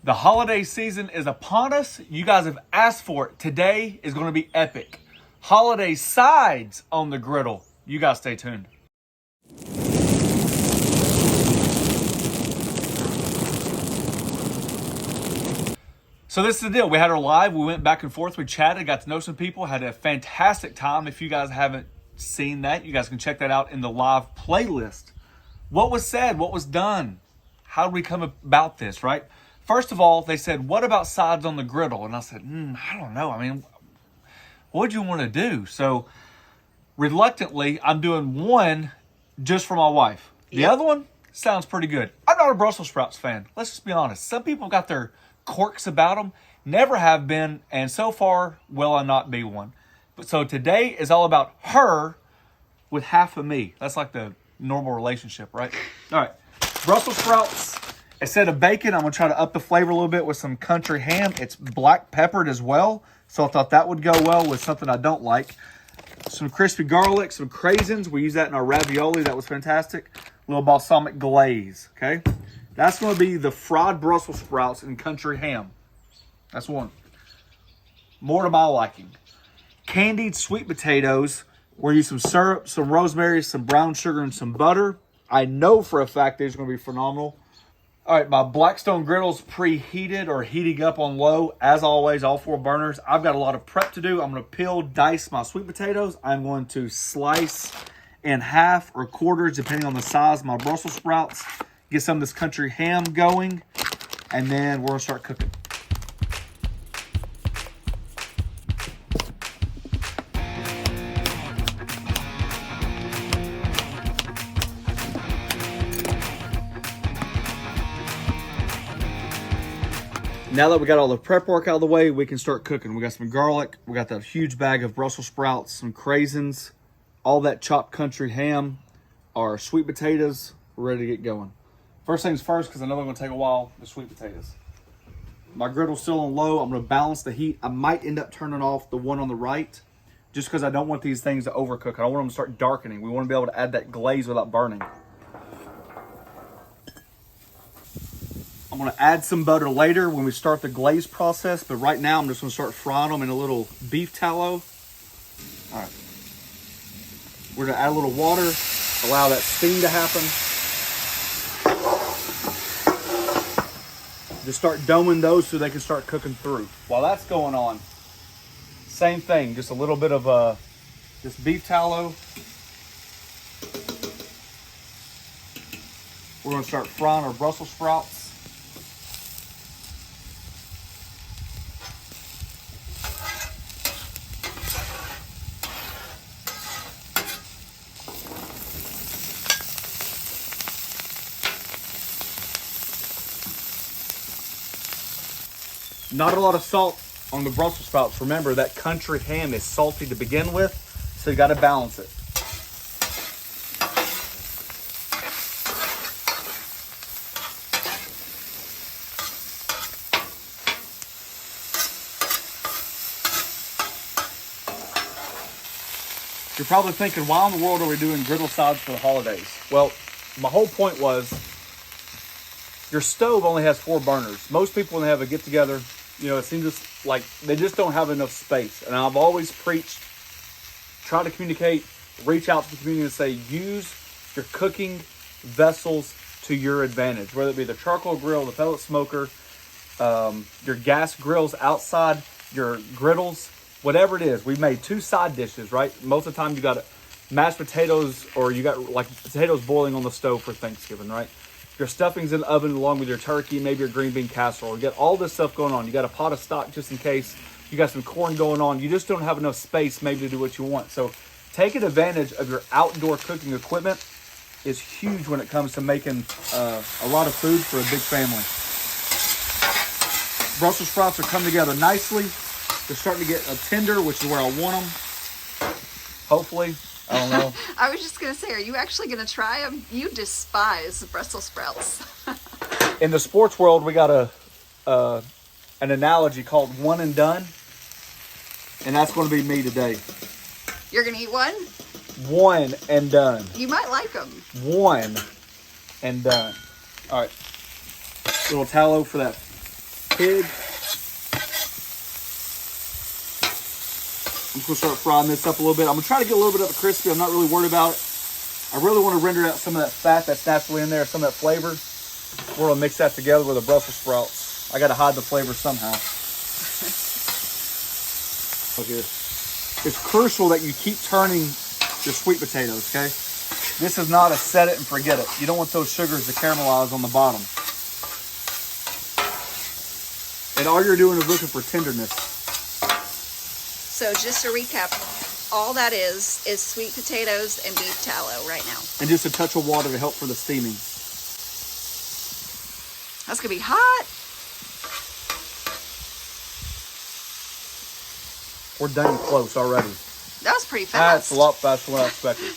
The holiday season is upon us. You guys have asked for it. Today is going to be epic. Holiday sides on the griddle. You guys stay tuned. So this is the deal. We had our live. We went back and forth. We chatted, got to know some people, had a fantastic time. If you guys haven't seen that, you guys can check that out in the live playlist. What was said? What was done? How did we come about this, right? First of all, they said, what about sides on the griddle? And I said, I don't know. I mean, what do you want to do? So reluctantly, I'm doing one just for my wife. The other one sounds pretty good. I'm not a Brussels sprouts fan. Let's just be honest. Some people got their quirks about them. Never have been. And so far, will I not be one. But so today is all about her with half of me. That's like the normal relationship, right? All right. Brussels sprouts. Instead of bacon, I'm going to try to up the flavor a little bit with some country ham. It's black peppered as well, so I thought that would go well with something I don't like. Some crispy garlic, some craisins. We use that in our ravioli. That was fantastic. A little balsamic glaze, okay? That's going to be the fried Brussels sprouts and country ham. That's one. More to my liking. Candied sweet potatoes. We're going to use some syrup, some rosemary, some brown sugar, and some butter. I know for a fact these are going to be phenomenal. All right, my Blackstone Griddle's preheated or heating up on low. As always, all 4 burners. I've got a lot of prep to do. I'm going to peel, dice my sweet potatoes. I'm going to slice in half or quarters, depending on the size of my Brussels sprouts. Get some of this country ham going, and then we're going to start cooking. Now that we got all the prep work out of the way, we can start cooking. We got some garlic. We got that huge bag of Brussels sprouts, some craisins, all that chopped country ham, our sweet potatoes. We're ready to get going. First things first, because I know it's going to take a while, the sweet potatoes. My griddle's still on low. I'm going to balance the heat. I might end up turning off the one on the right, just because I don't want these things to overcook. I don't want them to start darkening. We want to be able to add that glaze without burning. I'm going to add some butter later when we start the glaze process, but right now I'm just going to start frying them in a little beef tallow. All right. We're going to add a little water, allow that steam to happen. Just start doming those so they can start cooking through. While that's going on, same thing, just a little bit of this beef tallow. We're going to start frying our Brussels sprouts. Not a lot of salt on the Brussels sprouts. Remember, that country ham is salty to begin with, so you got to balance it. You're probably thinking, why in the world are we doing griddle sides for the holidays? Well, my whole point was, your stove only has 4 burners. Most people, when they have a get-together, you know, it seems like they just don't have enough space. And I've always preached, try to communicate, reach out to the community and say, use your cooking vessels to your advantage. Whether it be the charcoal grill, the pellet smoker, your gas grills outside, your griddles, whatever it is. We've made 2 side dishes, right? Most of the time you got mashed potatoes, or you got like potatoes boiling on the stove for Thanksgiving, right? Your stuffing's in the oven along with your turkey, maybe your green bean casserole. You got all this stuff going on. You got a pot of stock just in case. You got some corn going on. You just don't have enough space maybe to do what you want. So taking advantage of your outdoor cooking equipment is huge when it comes to making a lot of food for a big family. Brussels sprouts are coming together nicely. They're starting to get tender, which is where I want them. Hopefully. I don't know. I was just going to say, are you actually going to try them? You despise Brussels sprouts. In the sports world, we got an analogy called one and done. And that's going to be me today. You're going to eat one? One and done. You might like them. One and done. All right. Little tallow for that pig. I'm just gonna start frying this up a little bit. I'm gonna try to get a little bit of it crispy. I'm not really worried about it. I really want to render out some of that fat that's naturally in there, some of that flavor. We're gonna mix that together with the Brussels sprouts. I gotta hide the flavor somehow. Okay. It's crucial that you keep turning your sweet potatoes, okay? This is not a set it and forget it. You don't want those sugars to caramelize on the bottom. And all you're doing is looking for tenderness. So just to recap, all that is sweet potatoes and beef tallow right now. And just a touch of water to help for the steaming. That's gonna be hot. We're dang close already. That was pretty fast. That's a lot faster than I expected.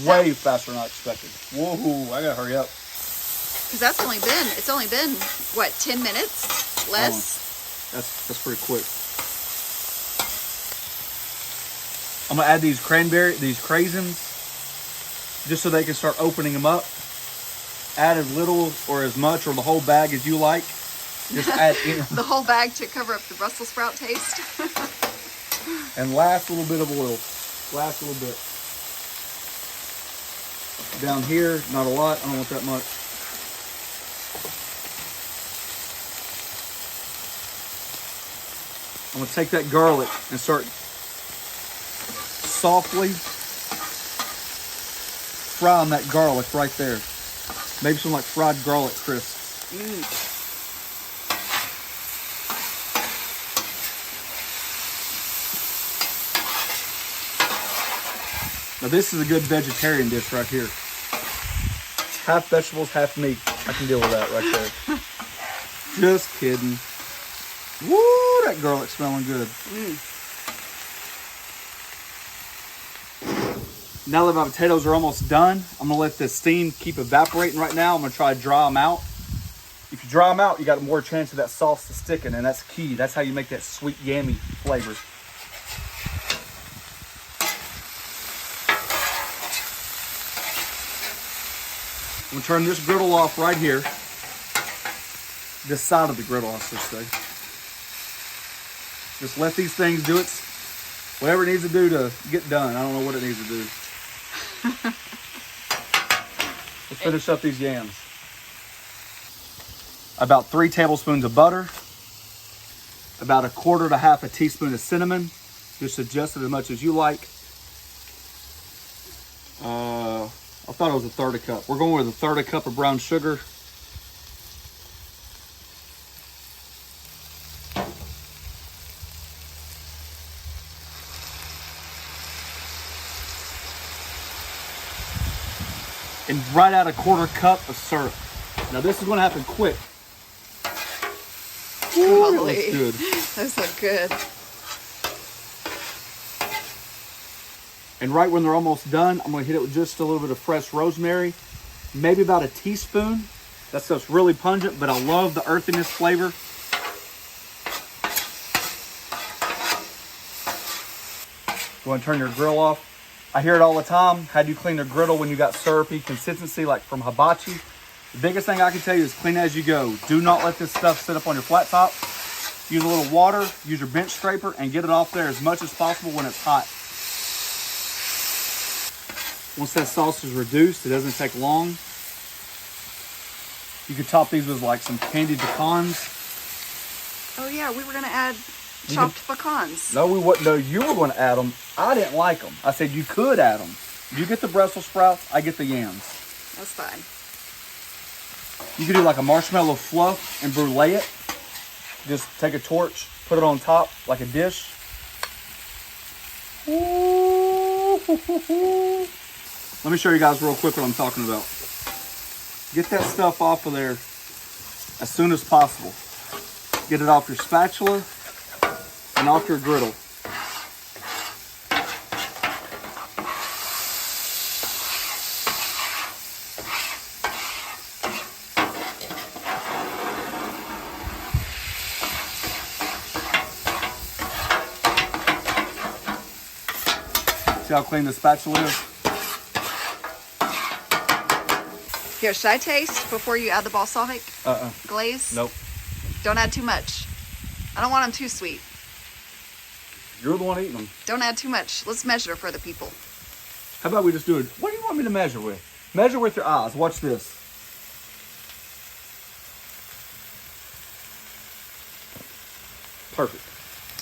Way faster than I expected. Whoa, I gotta hurry up. Because it's only been, what, 10 minutes? Less? That's pretty quick. I'm gonna add these craisins, just so they can start opening them up. Add as little or as much or the whole bag as you like. Just add in. The whole bag to cover up the Brussels sprout taste. And last little bit of oil. Last little bit. Down here, not a lot. I don't want that much. I'm gonna take that garlic and start softly frying that garlic right there. Maybe some like fried garlic crisps. Now this is a good vegetarian dish right here. Half vegetables, half meat. I can deal with that right there. Just kidding. Woo, that garlic's smelling good. Now that my potatoes are almost done, I'm gonna let the steam keep evaporating right now. I'm gonna try to dry them out. If you dry them out, you got more chance of that sauce to sticking, and that's key. That's how you make that sweet, yummy flavor. I'm gonna turn this griddle off right here. This side of the griddle, I should say. Just let these things do it. Whatever it needs to do to get done. I don't know what it needs to do. Let's finish up these yams. About 3 tablespoons of butter. About 1/4 to 1/2 teaspoon of cinnamon. Just adjust it as much as you like. I thought it was 1/3 cup. We're going with 1/3 cup of brown sugar. And right out 1/4 cup of syrup. Now this is going to happen quick. Ooh, that looks good. Those look good. And right when they're almost done, I'm going to hit it with just a little bit of fresh rosemary. Maybe about a teaspoon. That stuff's really pungent, but I love the earthiness flavor. Go ahead and turn your grill off. I hear it all the time. How do you clean the griddle when you got syrupy consistency like from hibachi? The biggest thing I can tell you is clean as you go. Do not let this stuff sit up on your flat top. Use a little water, use your bench scraper, and get it off there as much as possible when it's hot. Once that sauce is reduced, it doesn't take long. You could top these with like some candied pecans. Oh yeah, we were gonna add chopped pecans. No, we wouldn't. No, you were going to add them. I didn't like them. I said you could add them. You get the Brussels sprouts, I get the yams. That's fine. You could do like a marshmallow fluff and brulee it. Just take a torch, put it on top like a dish. Let me show you guys real quick what I'm talking about. Get that stuff off of there as soon as possible. Get it off your spatula and off your griddle. See how clean the spatula is? Here, should I taste before you add the balsamic glaze? Nope. Don't add too much. I don't want them too sweet. You're the one eating them. Don't add too much. Let's measure for the people. How about we just do it? What do you want me to measure with? Measure with your eyes. Watch this. Perfect.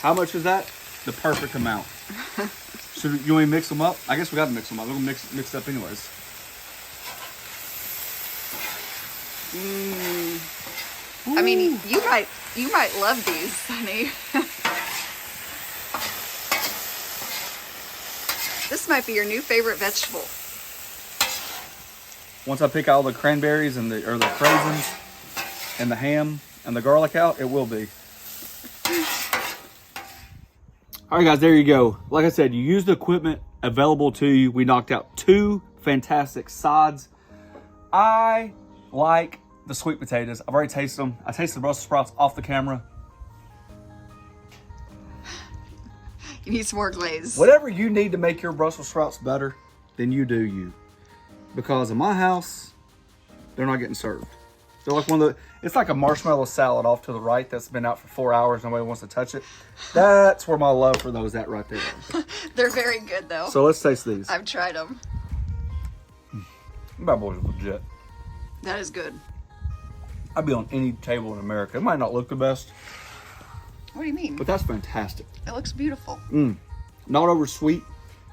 How much is that? The perfect amount. So you want me to mix them up? I guess we got to mix them up. We're gonna mix it up anyways. I mean, you might love these, honey. This might be your new favorite vegetable. Once I pick all the cranberries and the craisins and the ham and the garlic out, it will be. All right, guys, there you go. Like I said, you use the equipment available to you. We knocked out 2 fantastic sides. I like the sweet potatoes. I've already tasted them. I tasted the Brussels sprouts off the camera. You need some more glaze. Whatever you need to make your Brussels sprouts better, then you do you. Because in my house, they're not getting served. They're like it's like a marshmallow salad off to the right that's been out for 4 hours. Nobody wants to touch it. That's where my love for those at right there. They're very good, though. So let's taste these. I've tried them. Bad boys are legit. That is good. I'd be on any table in America. It might not look the best, What do you mean? but that's fantastic. It looks beautiful. Not over sweet.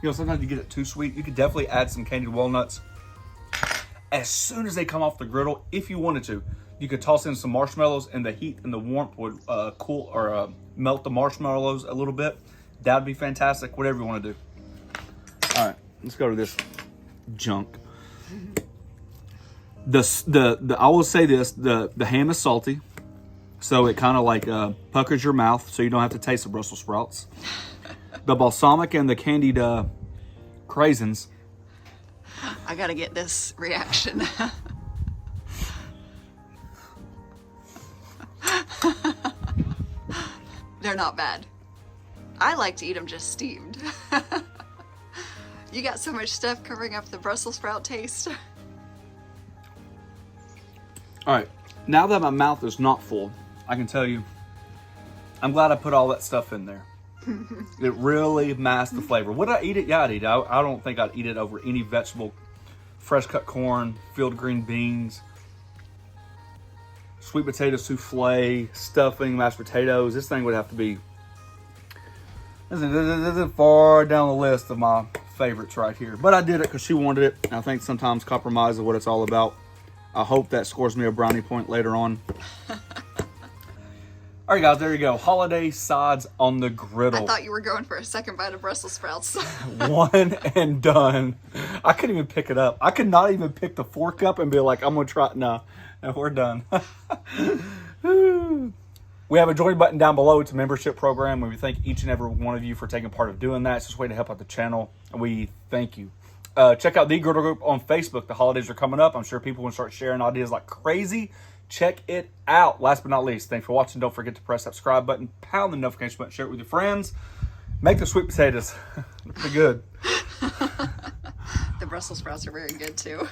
You know, sometimes you get it too sweet. You could definitely add some candied walnuts as soon as they come off the griddle, if you wanted to. You could toss in some marshmallows, and the heat and the warmth would cool or melt the marshmallows a little bit. That'd be fantastic. Whatever you want to do. All right, let's go to this junk. I will say this: the ham is salty, so it kind of like puckers your mouth, so you don't have to taste the Brussels sprouts. The balsamic and the candied craisins. I gotta get this reaction. They're not bad. I like to eat them just steamed. You got so much stuff covering up the Brussels sprout taste. All right, now that my mouth is not full, I can tell you, I'm glad I put all that stuff in there. It really masked the flavor. Would I eat it? Yeah, I'd eat it. I don't think I'd eat it over any vegetable. Fresh cut corn, field green beans, sweet potato souffle, stuffing, mashed potatoes. This thing would have to be, this is far down the list of my favorites right here. But I did it because she wanted it. And I think sometimes compromise is what it's all about. I hope that scores me a brownie point later on. All right, guys, there you go. Holiday sides on the griddle. I thought you were going for a second bite of Brussels sprouts. One and done. I couldn't even pick it up. I could not even pick the fork up and be like, I'm going to try it. No, we're done. We have a join button down below. It's a membership program, and we thank each and every one of you for taking part of doing that. It's just a way to help out the channel, and we thank you. Check out the Griddle Group on Facebook. The holidays are coming up. I'm sure people will start sharing ideas like crazy. Check it out. Last but not least, thanks for watching. Don't forget to press that subscribe button, pound the notification button, share it with your friends. Make the sweet potatoes. They're good. The Brussels sprouts are very good too.